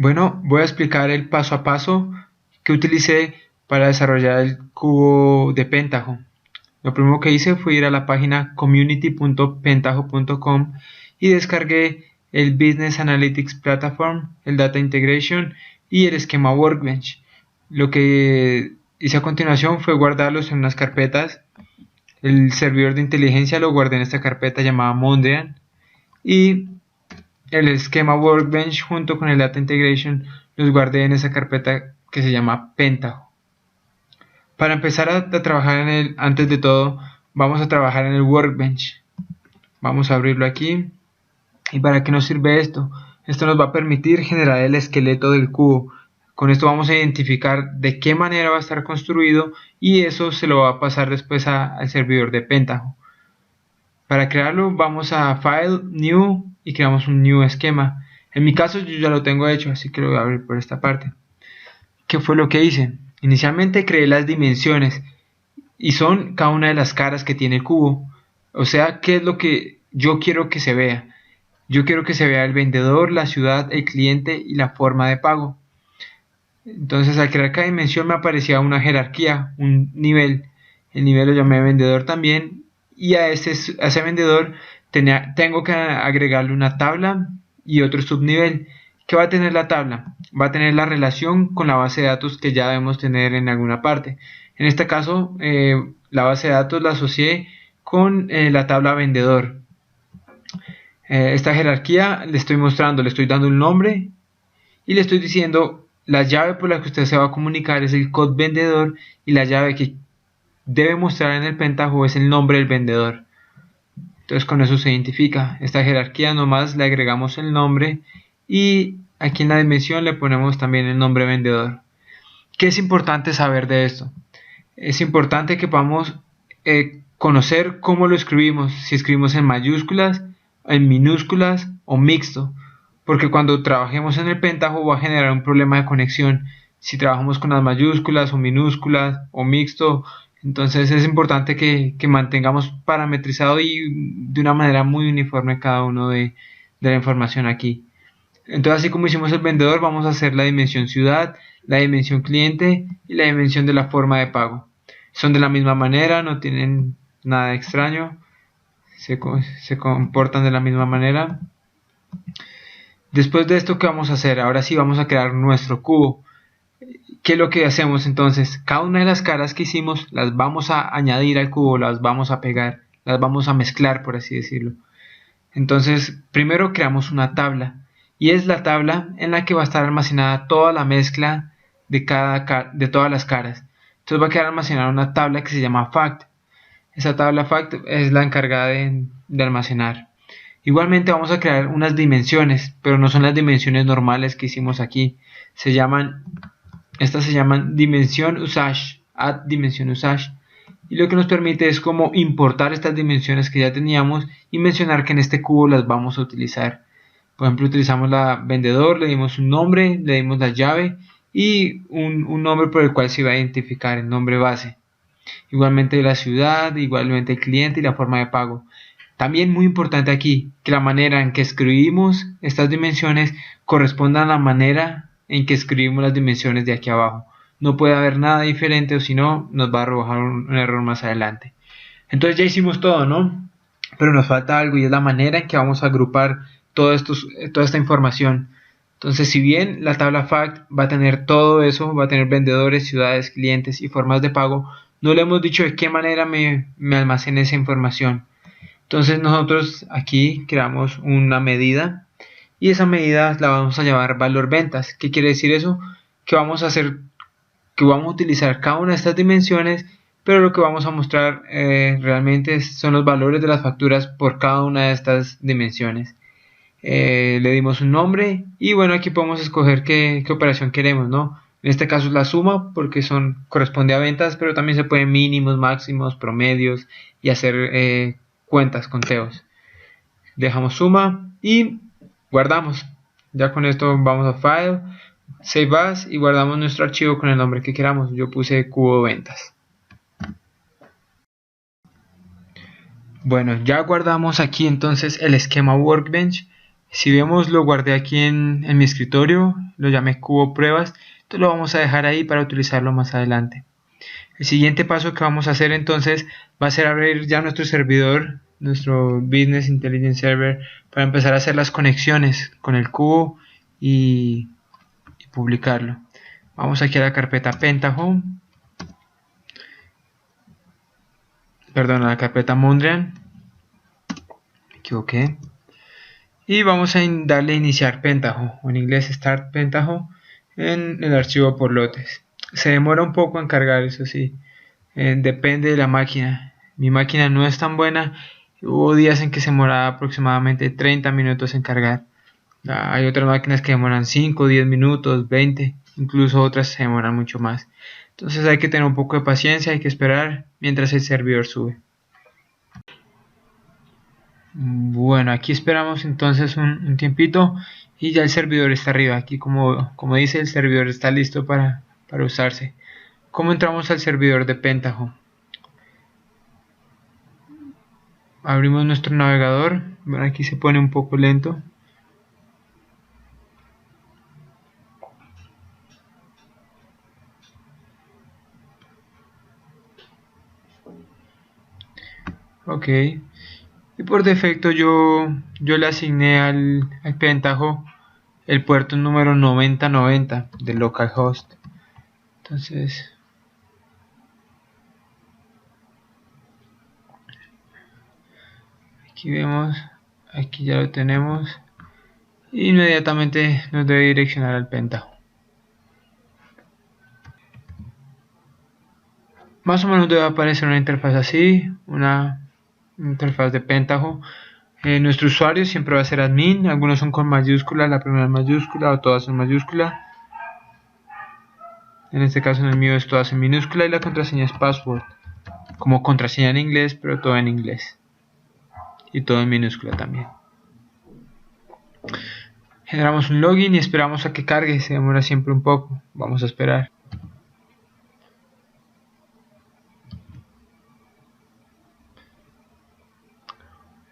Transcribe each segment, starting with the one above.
Bueno, voy a explicar el paso a paso que utilicé para desarrollar el cubo de Pentaho. Lo primero que hice fue ir a la página community.pentaho.com y descargué el Business Analytics Platform, el Data Integration y el esquema Workbench. Lo que hice a continuación fue guardarlos en unas carpetas. El servidor de inteligencia lo guardé en esta carpeta llamada Mondrian y el esquema Workbench junto con el Data Integration los guardé en esa carpeta que se llama Pentaho. Para empezar a trabajar antes de todo, vamos a trabajar en el Workbench. Vamos a abrirlo aquí. ¿Y para qué nos sirve esto? Esto nos va a permitir generar el esqueleto del cubo. Con esto vamos a identificar de qué manera va a estar construido y eso se lo va a pasar después al servidor de Pentaho. Para crearlo vamos a File, New y creamos un New esquema. En mi caso yo ya lo tengo hecho, así que lo voy a abrir por esta parte. ¿Qué fue lo que hice? Inicialmente creé las dimensiones y son cada una de las caras que tiene el cubo. O sea, ¿qué es lo que yo quiero que se vea? Yo quiero que se vea el vendedor, la ciudad, el cliente y la forma de pago. Entonces al crear cada dimensión me aparecía una jerarquía, un nivel. El nivel lo llamé vendedor también y a ese vendedor tengo que agregarle una tabla y otro subnivel. ¿Qué va a tener la tabla? Va a tener la relación con la base de datos que ya debemos tener en alguna parte. En este caso, la base de datos la asocié con la tabla vendedor. Esta jerarquía le estoy mostrando, le estoy dando un nombre y le estoy diciendo la llave por la que usted se va a comunicar es el code vendedor y la llave que debe mostrar en el Pentaho es el nombre del vendedor. Entonces con eso se identifica. Esta jerarquía nomás le agregamos el nombre y aquí en la dimensión le ponemos también el nombre vendedor. ¿Qué es importante saber de esto? Es importante que podamos conocer cómo lo escribimos, si escribimos en mayúsculas, en minúsculas o mixto, porque cuando trabajemos en el Pentaho va a generar un problema de conexión si trabajamos con las mayúsculas o minúsculas o mixto. Entonces es importante que mantengamos parametrizado y de una manera muy uniforme cada uno de la información aquí. Entonces, así como hicimos el vendedor, vamos a hacer la dimensión ciudad, la dimensión cliente y la dimensión de la forma de pago. Son de la misma manera, no tienen nada extraño, se comportan de la misma manera. Después de esto, ¿qué vamos a hacer? Ahora sí vamos a crear nuestro cubo. ¿Qué es lo que hacemos entonces? Cada una de las caras que hicimos las vamos a añadir al cubo, las vamos a pegar, las vamos a mezclar, por así decirlo. Entonces, primero creamos una tabla y es la tabla en la que va a estar almacenada toda la mezcla de todas las caras. Entonces va a quedar almacenada una tabla que se llama fact. Esa tabla fact es la encargada de almacenar. Igualmente vamos a crear unas dimensiones, pero no son las dimensiones normales que hicimos aquí. Estas se llaman dimensión usage, add dimension usage. Y lo que nos permite es como importar estas dimensiones que ya teníamos y mencionar que en este cubo las vamos a utilizar. Por ejemplo, utilizamos la vendedor, le dimos un nombre, le dimos la llave y un nombre por el cual se va a identificar, el nombre base. Igualmente la ciudad, igualmente el cliente y la forma de pago. También muy importante aquí que la manera en que escribimos estas dimensiones corresponda a la manera en que escribimos las dimensiones de aquí abajo. No puede haber nada diferente o si no nos va a arrojar un error más adelante. Entonces ya hicimos todo, ¿no? Pero nos falta algo y es la manera en que vamos a agrupar toda esta información. Entonces, si bien la tabla fact va a tener todo eso, va a tener vendedores, ciudades, clientes y formas de pago, no le hemos dicho de qué manera me almacena esa información. Entonces nosotros aquí creamos una medida y esa medida la vamos a llamar valor ventas. ¿Qué quiere decir eso? Que vamos a hacer, que vamos a utilizar cada una de estas dimensiones, pero lo que vamos a mostrar realmente son los valores de las facturas por cada una de estas dimensiones. Le dimos un nombre y bueno, aquí podemos escoger qué operación queremos, ¿no? En este caso es la suma porque corresponde a ventas, pero también se pueden mínimos, máximos, promedios y hacer cuentas, conteos. Dejamos suma y guardamos. Ya con esto vamos a File, Save As y guardamos nuestro archivo con el nombre que queramos. Yo puse cubo ventas. Bueno, ya guardamos aquí entonces el esquema Workbench Si vemos, lo guardé aquí en mi escritorio, lo llamé cubo pruebas, entonces lo vamos a dejar ahí para utilizarlo más adelante. El siguiente paso que vamos a hacer entonces va a ser abrir ya nuestro servidor, nuestro Business Intelligence Server, para empezar a hacer las conexiones con el cubo y publicarlo. Vamos aquí a la carpeta Pentaho, perdón, a la carpeta Mondrian, me equivoqué, y vamos a darle a iniciar Pentaho, o en inglés Start Pentaho, en el archivo por lotes. Se demora un poco en cargar, eso sí, depende de la máquina. Mi máquina no es tan buena, hubo días en que se demoraba aproximadamente 30 minutos en cargar. Hay otras máquinas que demoran 5, 10 minutos, 20, incluso otras se demoran mucho más. Entonces hay que tener un poco de paciencia, hay que esperar mientras el servidor sube. Bueno, aquí esperamos entonces un tiempito y ya el servidor está arriba. Aquí como dice, el servidor está listo para usarse. ¿Cómo entramos al servidor de Pentaho? Abrimos nuestro navegador. Bueno, aquí se pone un poco lento. Ok. Y por defecto yo le asigné al Pentaho el puerto número 9090 del localhost. Entonces aquí vemos, aquí ya lo tenemos. Inmediatamente nos debe direccionar al Pentaho. Más o menos debe aparecer una interfaz así, una interfaz de Pentaho. Nuestro usuario siempre va a ser admin, algunos son con mayúscula, la primera es mayúscula o todas son mayúscula. En este caso en el mío es todas en minúscula y la contraseña es password, como contraseña en inglés, pero todo en inglés. Y todo en minúscula también. Generamos un login y esperamos a que cargue, se demora siempre un poco, vamos a esperar.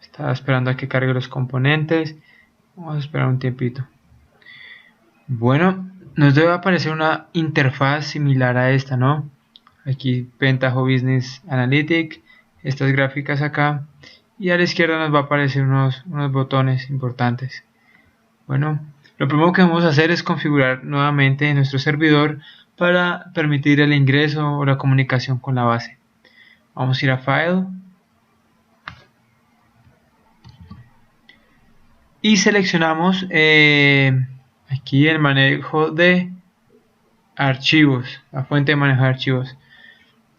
Estaba esperando a que cargue los componentes, vamos a esperar un tiempito. Bueno, nos debe aparecer una interfaz similar a esta, ¿no? Aquí Pentaho Business Analytics, estas gráficas acá, y a la izquierda nos va a aparecer unos botones importantes. Bueno, lo primero que vamos a hacer es configurar nuevamente nuestro servidor para permitir el ingreso o la comunicación con la base. Vamos a ir a File y seleccionamos aquí el manejo de archivos, la fuente de manejo de archivos.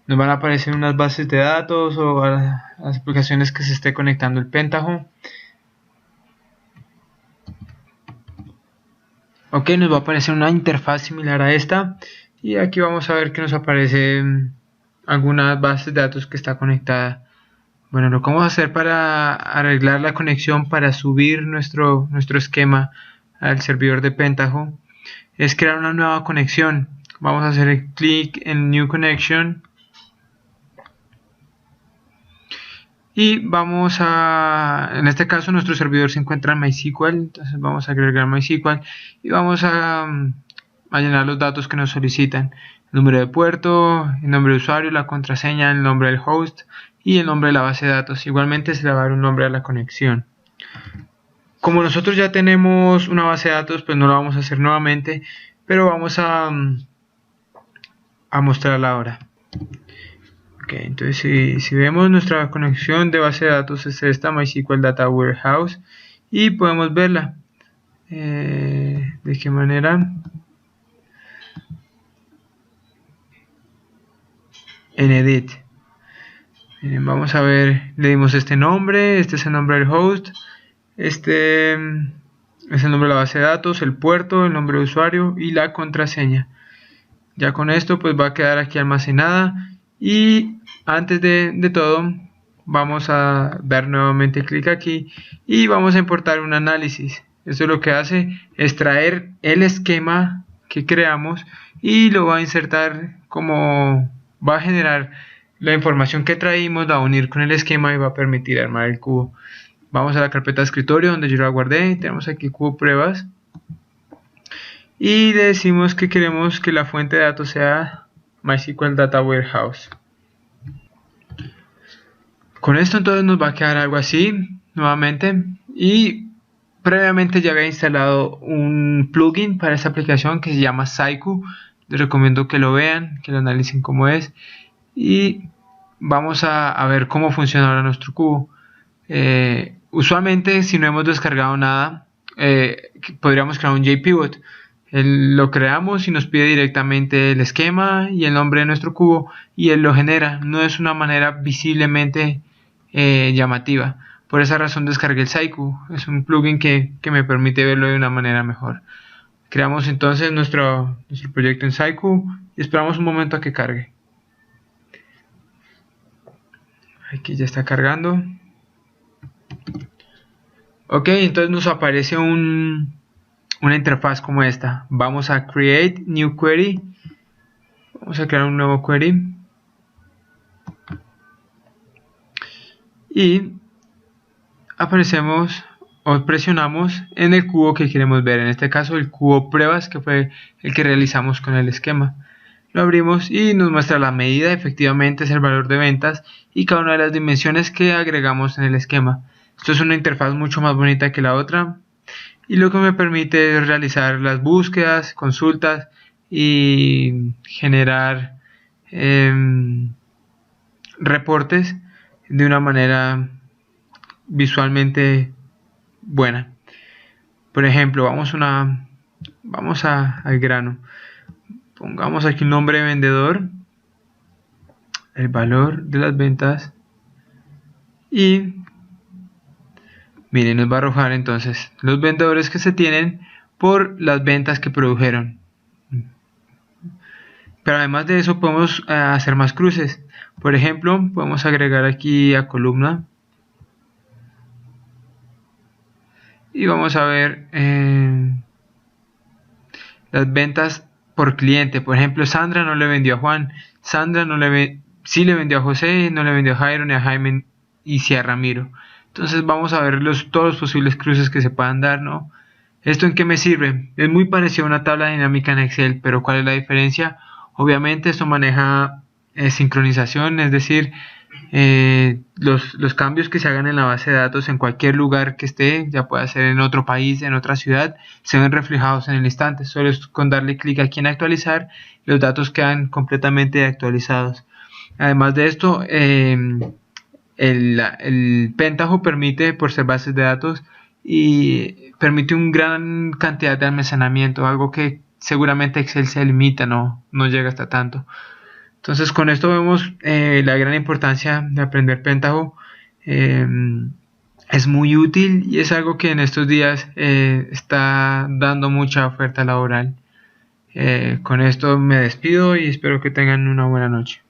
Nos van a aparecer unas bases de datos o las aplicaciones que se esté conectando el Pentaho. Ok, nos va a aparecer una interfaz similar a esta y aquí vamos a ver que nos aparecen algunas bases de datos que está conectada. Bueno, lo que vamos a hacer para arreglar la conexión, para subir nuestro esquema al servidor de Pentaho, es crear una nueva conexión. Vamos a hacer clic en New Connection y vamos a, en este caso nuestro servidor se encuentra en MySQL, entonces vamos a agregar MySQL y vamos a llenar los datos que nos solicitan: el número de puerto, el nombre de usuario, la contraseña, el nombre del host y el nombre de la base de datos. Igualmente se le va a dar un nombre a la conexión. Como nosotros ya tenemos una base de datos, pues no lo vamos a hacer nuevamente, pero vamos a mostrarla ahora. Ok, entonces si vemos, nuestra conexión de base de datos es esta, MySQL Data Warehouse, y podemos verla. ¿De qué manera? En Edit. Miren, vamos a ver, le dimos este nombre, este es el nombre del host, este es el nombre de la base de datos, el puerto, el nombre de usuario y la contraseña. Ya con esto pues va a quedar aquí almacenada, y antes de todo vamos a dar nuevamente clic aquí y vamos a importar un análisis. Esto lo que hace es traer el esquema que creamos y lo va a insertar, como va a generar la información que traímos, la va a unir con el esquema y va a permitir armar el cubo. Vamos a la carpeta de escritorio donde yo la guardé. Tenemos aquí cubo pruebas. Y le decimos que queremos que la fuente de datos sea MySQL Data Warehouse. Con esto entonces nos va a quedar algo así nuevamente. Y previamente ya había instalado un plugin para esta aplicación que se llama Saiku. Les recomiendo que lo vean, que lo analicen cómo es. Y vamos a ver cómo funciona ahora nuestro cubo. Usualmente, si no hemos descargado nada, podríamos crear un JPivot. Lo creamos y nos pide directamente el esquema y el nombre de nuestro cubo y él lo genera. No es una manera visiblemente llamativa. Por esa razón descargué el Saiku. Es un plugin que me permite verlo de una manera mejor. Creamos entonces nuestro proyecto en Saiku y esperamos un momento a que cargue. Aquí ya está cargando. Ok, entonces nos aparece una interfaz como esta. Vamos a Create New Query. Vamos a crear un nuevo query. Y aparecemos o presionamos en el cubo que queremos ver. En este caso el cubo pruebas, que fue el que realizamos con el esquema. Lo abrimos y nos muestra la medida, efectivamente es el valor de ventas y cada una de las dimensiones que agregamos en el esquema. Esto es una interfaz mucho más bonita que la otra y lo que me permite es realizar las búsquedas, consultas y generar reportes de una manera visualmente buena. Por ejemplo, vamos al grano. Pongamos aquí un nombre de vendedor, el valor de las ventas y miren, nos va a arrojar entonces los vendedores que se tienen por las ventas que produjeron. Pero además de eso podemos hacer más cruces. Por ejemplo, podemos agregar aquí a columna y vamos a ver las ventas por cliente. Por ejemplo, Sandra no le vendió a Juan, Sandra sí le vendió a José, no le vendió a Jairo, ni a Jaime y sí a Ramiro. Entonces vamos a ver todos los posibles cruces que se puedan dar, ¿no? ¿Esto en qué me sirve? Es muy parecido a una tabla dinámica en Excel, pero ¿cuál es la diferencia? Obviamente esto maneja sincronización, es decir, los cambios que se hagan en la base de datos en cualquier lugar que esté, ya pueda ser en otro país, en otra ciudad, se ven reflejados en el instante. Solo es con darle clic aquí en actualizar, los datos quedan completamente actualizados. Además de esto, el Pentaho permite, por ser bases de datos, y permite una gran cantidad de almacenamiento, algo que seguramente Excel se limita, no llega hasta tanto. Entonces con esto vemos la gran importancia de aprender Pentaho. Es muy útil y es algo que en estos días está dando mucha oferta laboral. Con esto me despido y espero que tengan una buena noche.